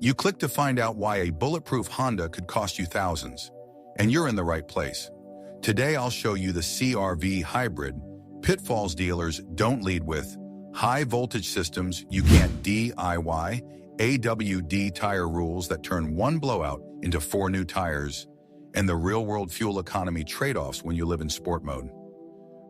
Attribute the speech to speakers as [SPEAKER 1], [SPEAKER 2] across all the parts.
[SPEAKER 1] You click to find out why a bulletproof Honda could cost you thousands, and you're in the right place. Today I'll show you the CR-V hybrid pitfalls dealers don't lead with, high voltage systems you can't DIY, AWD tire rules that turn one blowout into 4 new tires, and the real-world fuel economy trade-offs when you live in sport mode.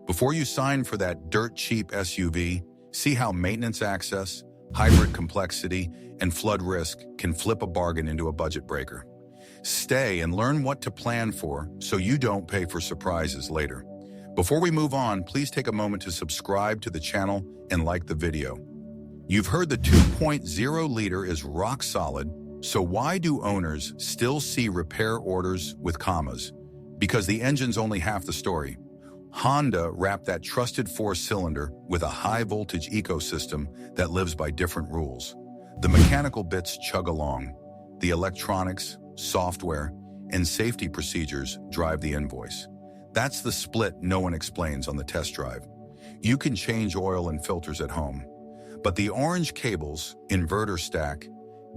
[SPEAKER 1] Before you sign for that dirt-cheap SUV, see how maintenance access, hybrid complexity, and flood risk can flip a bargain into a budget breaker. Stay and learn what to plan for so you don't pay for surprises later. Before we move on, please take a moment to subscribe to the channel and like the video. You've heard the 2.0 liter is rock solid, so why do owners still see repair orders with commas? Because the engine's only half the story. Honda wrapped that trusted 4-cylinder with a high-voltage ecosystem that lives by different rules. The mechanical bits chug along. The electronics, software, and safety procedures drive the invoice. That's the split no one explains on the test drive. You can change oil and filters at home, but the orange cables, inverter stack,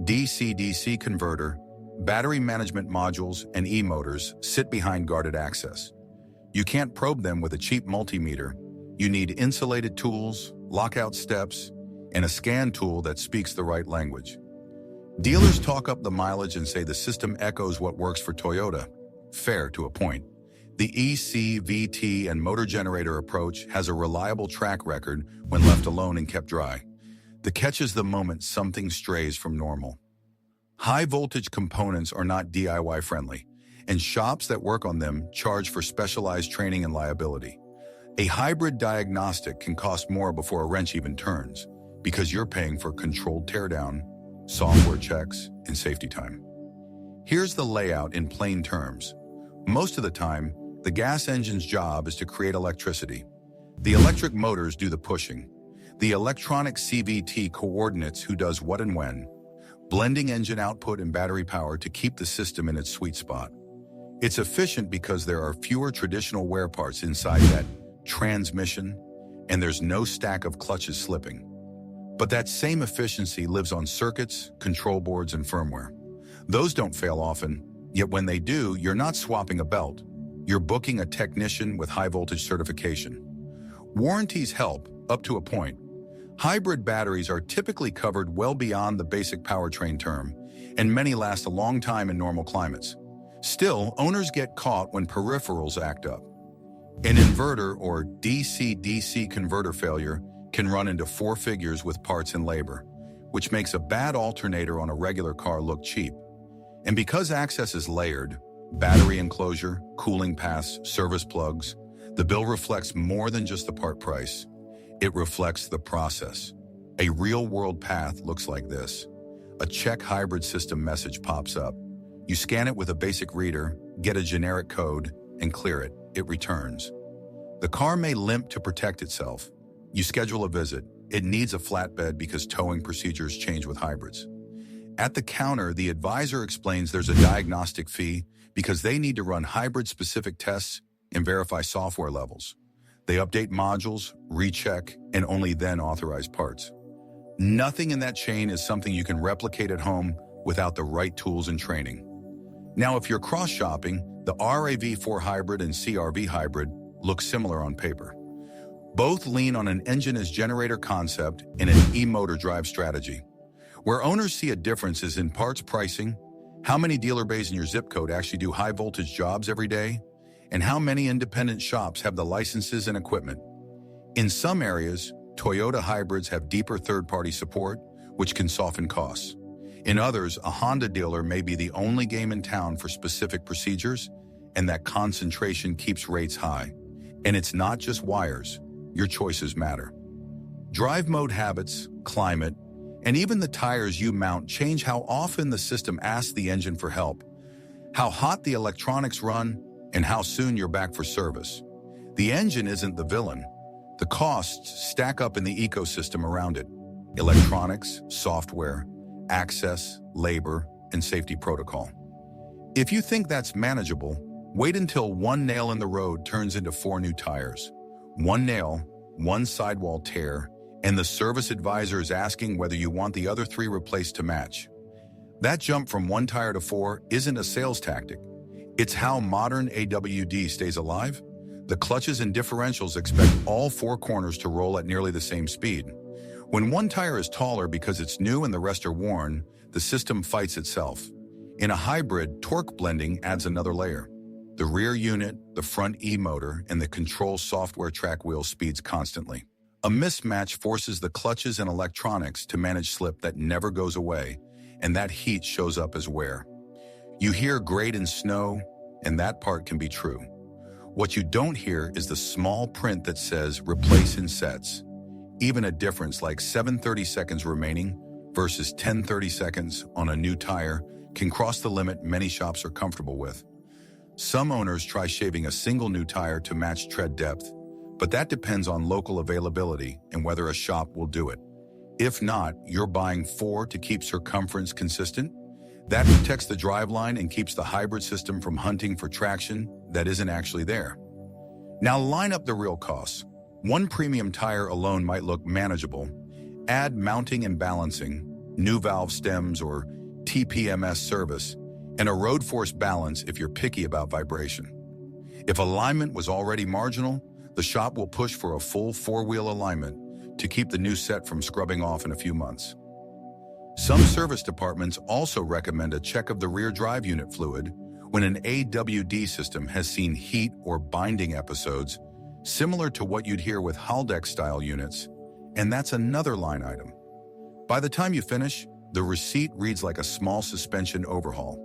[SPEAKER 1] DC-DC converter, battery management modules, and e-motors sit behind guarded access. You can't probe them with a cheap multimeter. You need insulated tools, lockout steps, and a scan tool that speaks the right language. Dealers talk up the mileage and say the system echoes what works for Toyota. Fair to a point. The EC-VT and motor generator approach has a reliable track record when left alone and kept dry. The catch is the moment something strays from normal. High-voltage components are not DIY friendly, and shops that work on them charge for specialized training and liability. A hybrid diagnostic can cost more before a wrench even turns, because you're paying for controlled teardown, software checks, and safety time. Here's the layout in plain terms. Most of the time, the gas engine's job is to create electricity. The electric motors do the pushing. The electronic CVT coordinates who does what and when, blending engine output and battery power to keep the system in its sweet spot. It's efficient because there are fewer traditional wear parts inside that transmission, and there's no stack of clutches slipping. But that same efficiency lives on circuits, control boards, and firmware. Those don't fail often, yet when they do, you're not swapping a belt. You're booking a technician with high-voltage certification. Warranties help, up to a point. Hybrid batteries are typically covered well beyond the basic powertrain term, and many last a long time in normal climates. Still, owners get caught when peripherals act up. An inverter or DC-DC converter failure can run into 4 figures with parts and labor, which makes a bad alternator on a regular car look cheap. And because access is layered, battery enclosure, cooling paths, service plugs, the bill reflects more than just the part price. It reflects the process. A real-world path looks like this. A check hybrid system message pops up. You scan it with a basic reader, get a generic code, and clear it. It returns. The car may limp to protect itself. You schedule a visit. It needs a flatbed because towing procedures change with hybrids. At the counter, the advisor explains there's a diagnostic fee because they need to run hybrid-specific tests and verify software levels. They update modules, recheck, and only then authorize parts. Nothing in that chain is something you can replicate at home without the right tools and training. Now, if you're cross-shopping, the RAV4 hybrid and CR-V hybrid look similar on paper. Both lean on an engine-as-generator concept and an e-motor drive strategy. Where owners see a difference is in parts pricing, how many dealer bays in your zip code actually do high-voltage jobs every day, and how many independent shops have the licenses and equipment. In some areas, Toyota hybrids have deeper third-party support, which can soften costs. In others, a Honda dealer may be the only game in town for specific procedures, and that concentration keeps rates high. And it's not just wires. Your choices matter. Drive mode habits, climate, and even the tires you mount change how often the system asks the engine for help, how hot the electronics run, and how soon you're back for service. The engine isn't the villain. The costs stack up in the ecosystem around it. Electronics, software, access, labor, and safety protocol. If you think that's manageable, wait until one nail in the road turns into 4 new tires. One nail, one sidewall tear, and the service advisor is asking whether you want the other 3 replaced to match. That jump from 1 tire to 4 isn't a sales tactic. It's how modern AWD stays alive. The clutches and differentials expect all 4 corners to roll at nearly the same speed. When 1 tire is taller because it's new and the rest are worn, the system fights itself. In a hybrid, torque blending adds another layer. The rear unit, the front E-motor, and the control software track wheel speeds constantly. A mismatch forces the clutches and electronics to manage slip that never goes away, and that heat shows up as wear. You hear grade and snow, and that part can be true. What you don't hear is the small print that says replace in sets. Even a difference like 7/30 seconds remaining versus 10/30 seconds on a new tire can cross the limit many shops are comfortable with. Some owners try shaving a single new tire to match tread depth, but that depends on local availability and whether a shop will do it. If not, you're buying 4 to keep circumference consistent. That protects the driveline and keeps the hybrid system from hunting for traction that isn't actually there. Now line up the real costs. 1 premium tire alone might look manageable. Add mounting and balancing, new valve stems or TPMS service, and a road force balance if you're picky about vibration. If alignment was already marginal, the shop will push for a full 4-wheel alignment to keep the new set from scrubbing off in a few months. Some service departments also recommend a check of the rear drive unit fluid when an AWD system has seen heat or binding episodes, similar to what you'd hear with Haldex-style units, and that's another line item. By the time you finish, the receipt reads like a small suspension overhaul.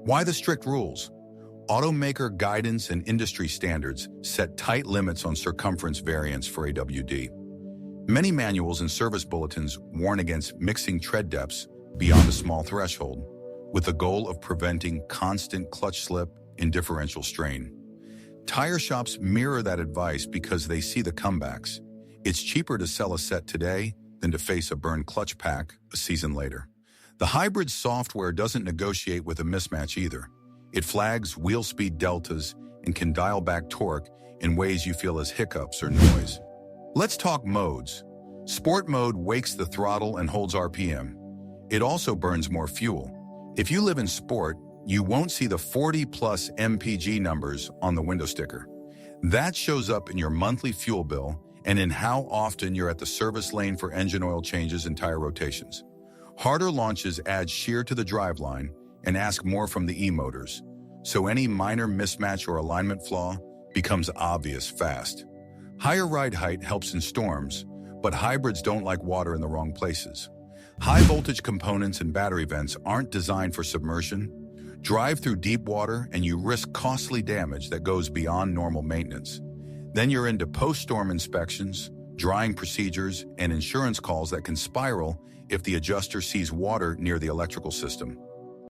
[SPEAKER 1] Why the strict rules? Automaker guidance and industry standards set tight limits on circumference variance for AWD. Many manuals and service bulletins warn against mixing tread depths beyond a small threshold, with the goal of preventing constant clutch slip and differential strain. Tire shops mirror that advice because they see the comebacks. It's cheaper to sell a set today than to face a burned clutch pack a season later. The hybrid software doesn't negotiate with a mismatch either. It flags wheel speed deltas and can dial back torque in ways you feel as hiccups or noise. Let's talk modes. Sport mode wakes the throttle and holds RPM. It also burns more fuel. If you live in sport, you won't see the 40+ mpg numbers on the window sticker. That shows up in your monthly fuel bill and in how often you're at the service lane for engine oil changes and tire rotations. Harder launches add shear to the driveline and ask more from the E-motors, so any minor mismatch or alignment flaw becomes obvious fast. Higher ride height helps in storms, but hybrids don't like water in the wrong places. High voltage components and battery vents aren't designed for submersion. Drive through deep water and you risk costly damage that goes beyond normal maintenance. Then you're into post-storm inspections, drying procedures, and insurance calls that can spiral if the adjuster sees water near the electrical system.